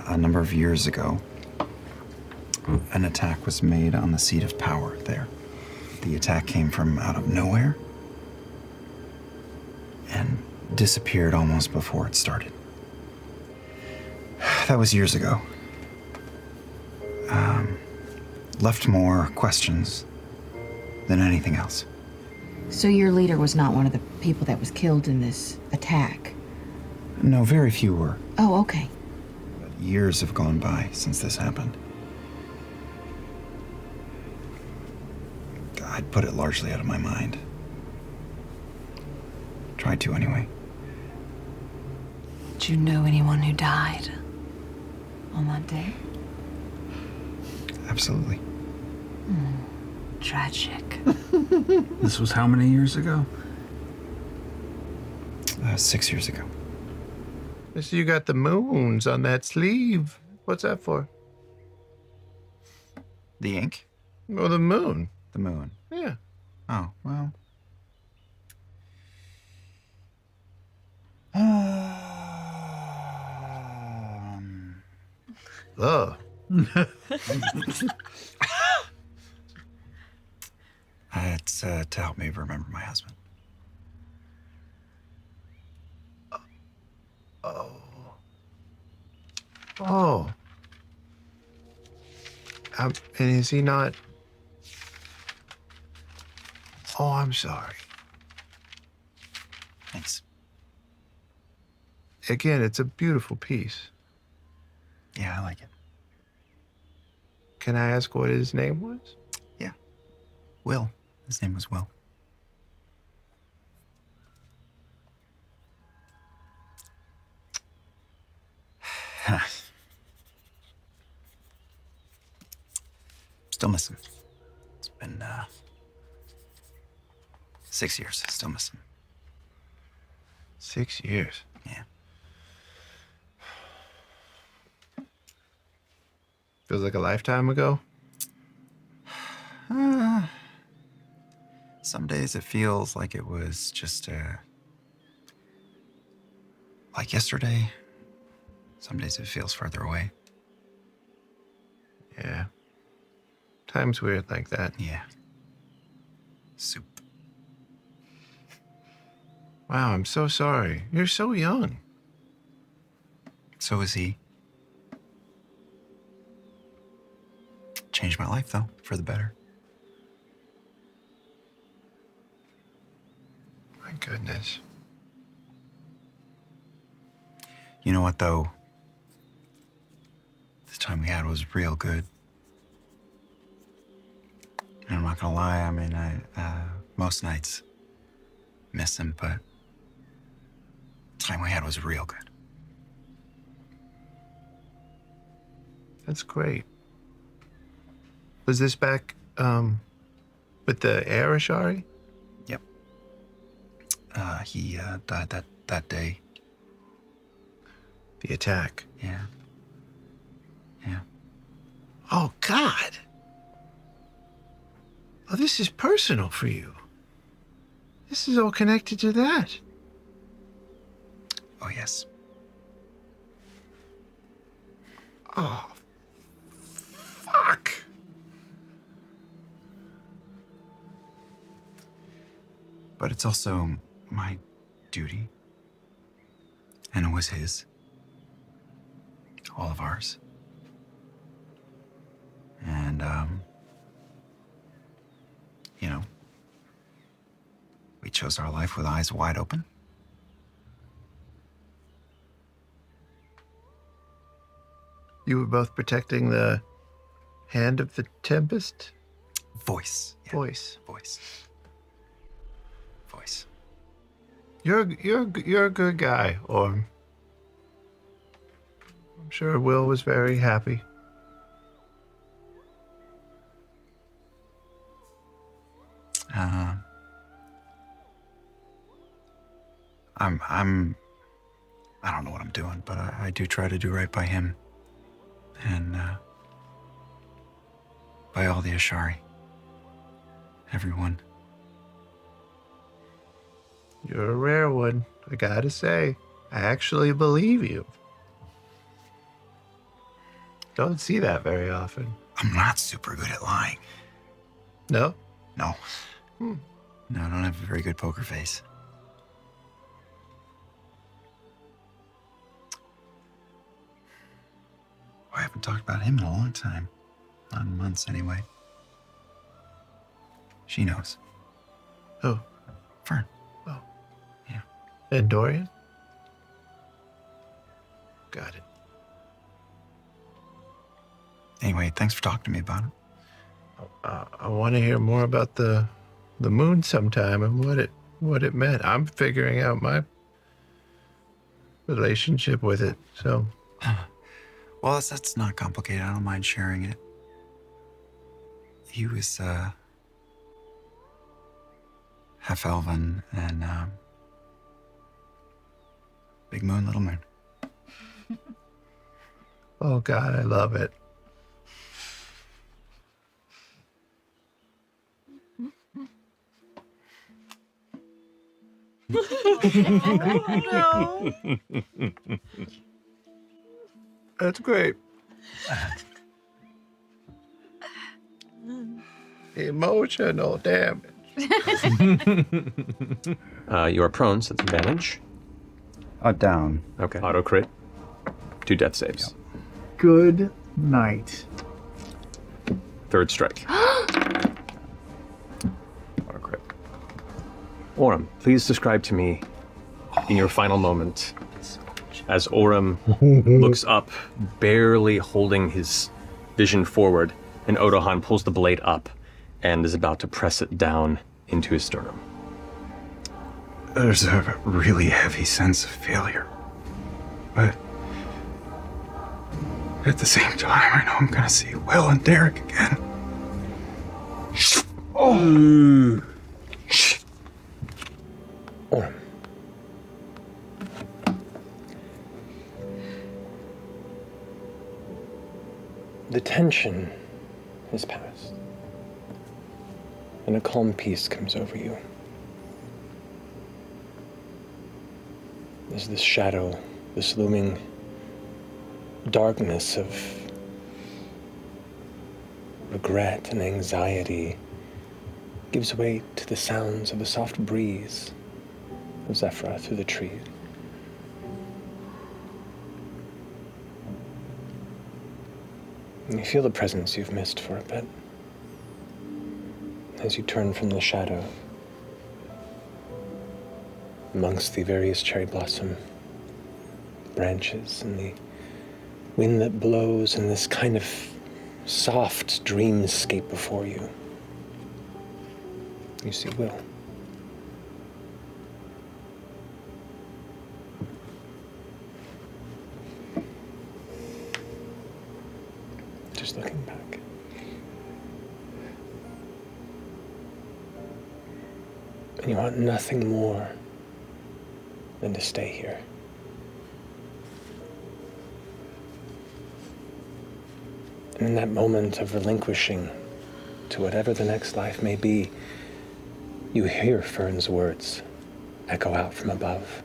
A number of years ago, an attack was made on the seat of power there. The attack came from out of nowhere and disappeared almost before it started. That was years ago. Left more questions than anything else. So your leader was not one of the people that was killed in this attack? No, very few were. Oh, okay. But years have gone by since this happened. I'd put it largely out of my mind. Tried to, anyway. Did you know anyone who died on that day? Absolutely. Tragic. This was how many years ago? 6 years ago. So you got the moons on that sleeve. What's that for? The ink? Oh, the moon. The moon. Yeah. Oh, well. Oh. It's to help me remember my husband. Oh. Oh. And is he not? Oh, I'm sorry. Thanks. Again, it's a beautiful piece. Yeah, I like it. Can I ask what his name was? Yeah. Will. His name was Will. Still miss him. It's been 6 years. Still miss him. 6 years. Yeah. Feels like a lifetime ago. Some days it feels like it was just like yesterday. Some days it feels further away. Yeah. Time's weird like that. Yeah. Soup. Wow, I'm so sorry. You're so young. So is he. Changed my life, though, for the better. My goodness. You know what, though? This time we had was real good. And I'm not gonna lie, I mean, most nights miss him, but the time we had was real good. That's great. Was this back with the air Ashari? Yep. He died that day. The attack. Yeah. Yeah. Oh, God. Oh, this is personal for you. This is all connected to that. Oh, yes. Oh, fuck. But it's also my duty. And it was his. All of ours. And, you know, we chose our life with eyes wide open. You were both protecting the hand of the Tempest? Voice. Yeah. Voice. Voice. Voice. You're a good guy, Orym. I'm sure Will was very happy. I don't know what I'm doing, but I do try to do right by him. And, by all the Ashari. Everyone. You're a rare one, I gotta say. I actually believe you. Don't see that very often. I'm not super good at lying. No? No. No, I don't have a very good poker face. I haven't talked about him in a long time. Not in months, anyway. She knows. Oh. Fern. Oh. Yeah. And Dorian? Got it. Anyway, thanks for talking to me about it. I want to hear more about the moon sometime and what it meant. I'm figuring out my relationship with it, so. Well, that's not complicated. I don't mind sharing it. He was half elven and big moon, little moon. Oh God, I love it. Oh, no. That's great. Emotional damage. You are prone, so that's advantage. Down. Okay. Auto crit. 2 death saves. Yep. Good night. Third strike. Auto crit. Orym, please describe to me in your final moment as Orym looks up, barely holding his vision forward, and Odohan pulls the blade up and is about to press it down into his sternum. There's a really heavy sense of failure. But at the same time, I know I'm gonna see Will and Derek again. Orym. The tension has passed, and a calm peace comes over you. As this shadow, this looming darkness of regret and anxiety gives way to the sounds of the soft breeze of Zephyr through the trees. And you feel the presence you've missed for a bit as you turn from the shadow amongst the various cherry blossom branches and the wind that blows and this kind of soft dreamscape before you. You see Will. Just looking back. And you want nothing more than to stay here. And in that moment of relinquishing to whatever the next life may be, you hear Fern's words echo out from above.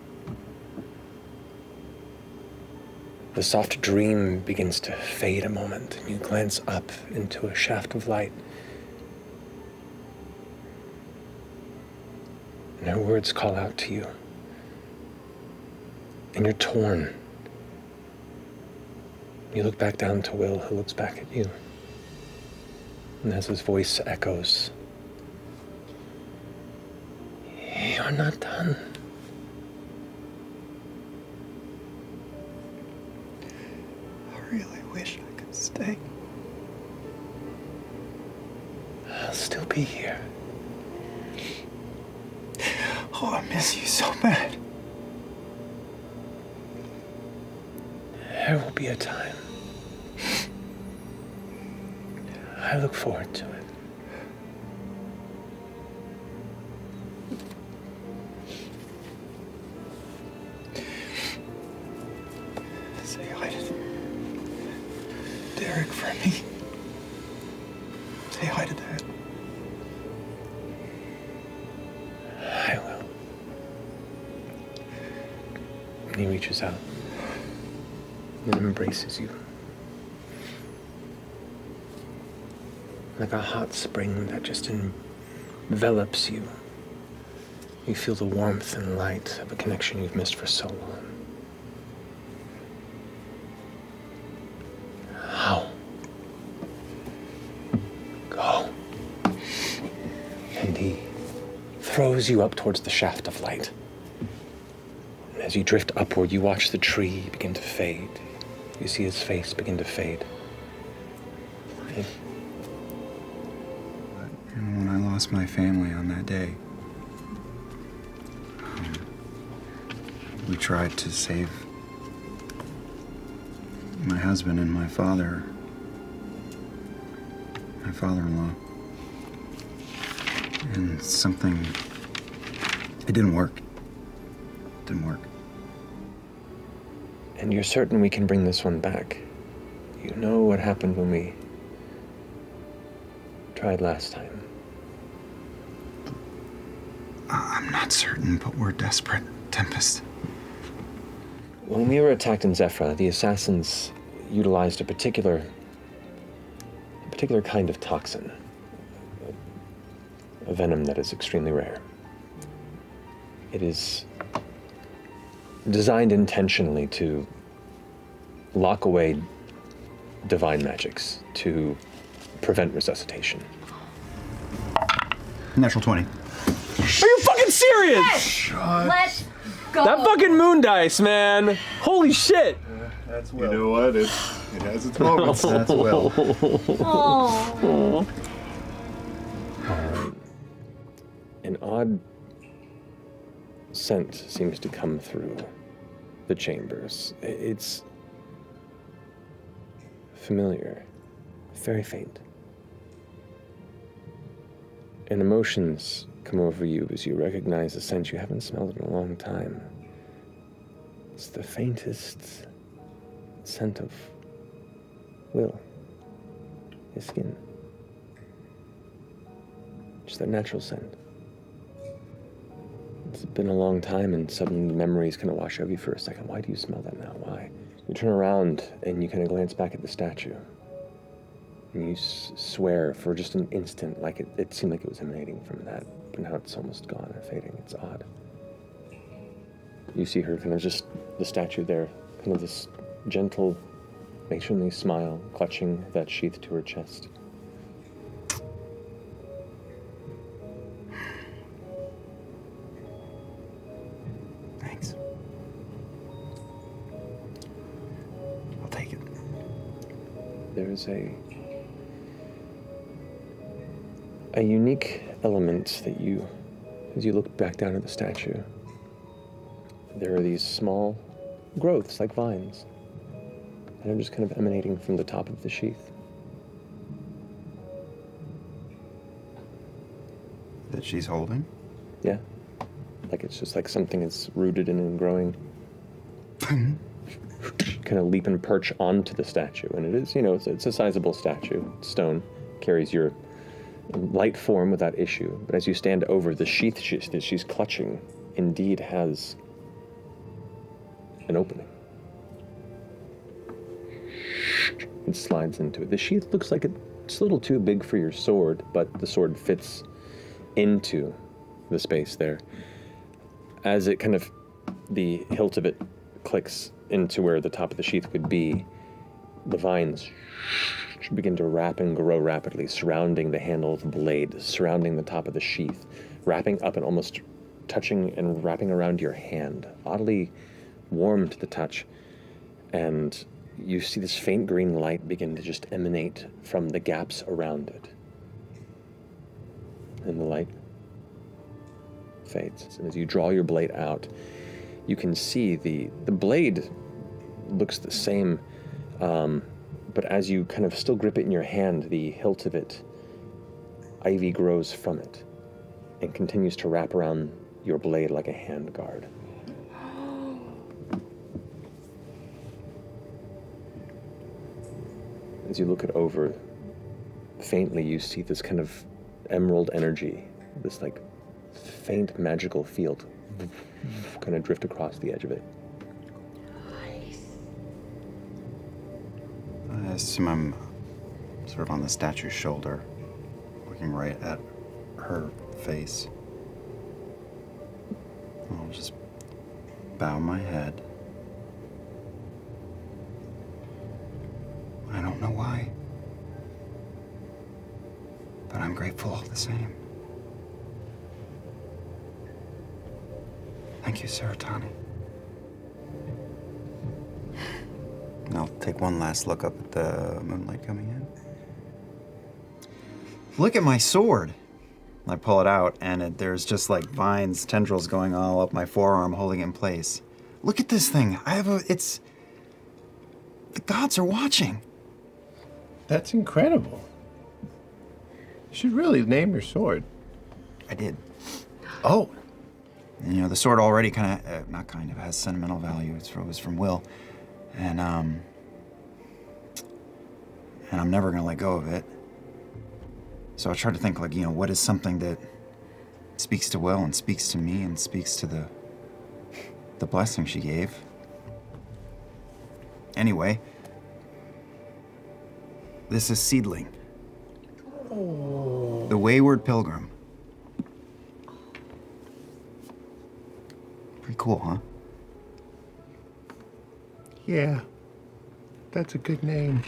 The soft dream begins to fade a moment, and you glance up into a shaft of light. And her words call out to you. And you're torn. You look back down to Will, who looks back at you. And as his voice echoes, "You're not done." I really wish I could stay. I'll still be here. Oh, I miss you so bad. There will be a time. I look forward to it. Say hi to Derek for me. Say hi to Dad. I will. And he reaches out and embraces you. like a hot spring that just envelops you. You feel the warmth and light of a connection you've missed for so long. How? Go. And he throws you up towards the shaft of light. And as you drift upward, you watch the tree begin to fade. You see his face begin to fade. And when I lost my family on that day, we tried to save my husband and my father-in-law. And something, it didn't work. It didn't work. And you're certain we can bring this one back. You know what happened when we tried last time. I'm not certain, but we're desperate, Tempest. When we were attacked in Zephyra, the assassins utilized a particular kind of toxin. A venom that is extremely rare. It is designed intentionally to lock away divine magics, to prevent resuscitation. Natural 20. Are you fucking serious? Let's go. That fucking moon dice, man. Holy shit. That's You know what? It has its moments. That's well. Oh. An odd scent seems to come through the chambers. It's familiar, very faint. And emotions come over you as you recognize a scent you haven't smelled in a long time. It's the faintest scent of Will, his skin. Just that natural scent. It's been a long time, and suddenly the memories kind of wash over you for a second. Why do you smell that now? Why? You turn around and you kind of glance back at the statue. And you swear for just an instant, like it seemed like it was emanating from that, but now it's almost gone and fading. It's odd. You see her kind of just, the statue there, kind of this gentle, matronly smile, clutching that sheath to her chest. Thanks. I'll take it. There's a unique element that you, as you look back down at the statue, there are these small growths like vines that are just kind of emanating from the top of the sheath. That she's holding? Yeah. Like it's just like something is rooted in and growing. Kind of leap and perch onto the statue. And it is, you know, it's a sizable statue. Stone carries your light form without issue. But as you stand over, the sheath that she's clutching indeed has an opening. It slides into it. The sheath looks like it's a little too big for your sword, but the sword fits into the space there. As it kind of, the hilt of it clicks into where the top of the sheath would be, the vines begin to wrap and grow rapidly, surrounding the handle of the blade, surrounding the top of the sheath, wrapping up and almost touching and wrapping around your hand, oddly warm to the touch. And you see this faint green light begin to just emanate from the gaps around it. And the light fades. And as you draw your blade out, you can see the blade looks the same, but as you kind of still grip it in your hand, the hilt of it, ivy grows from it and continues to wrap around your blade like a hand guard. As you look it over, faintly you see this kind of emerald energy, this like faint magical field kind of drift across the edge of it. I assume I'm sort of on the statue's shoulder, looking right at her face. I'll just bow my head. I don't know why, but I'm grateful all the same. Thank you, Saratani. And I'll take one last look up at the moonlight coming in. Look at my sword. I pull it out, and there's just like vines, tendrils going all up my forearm, holding it in place. Look at this thing. The gods are watching. That's incredible. You should really name your sword. I did. Oh. And, you know, the sword already has sentimental value. It was from Will. And I'm never gonna let go of it. So I tried to think, like, you know, what is something that speaks to Will and speaks to me and speaks to the blessing she gave. Anyway, this is Seedling. Oh. The Wayward Pilgrim. Pretty cool, huh? Yeah. That's a good name.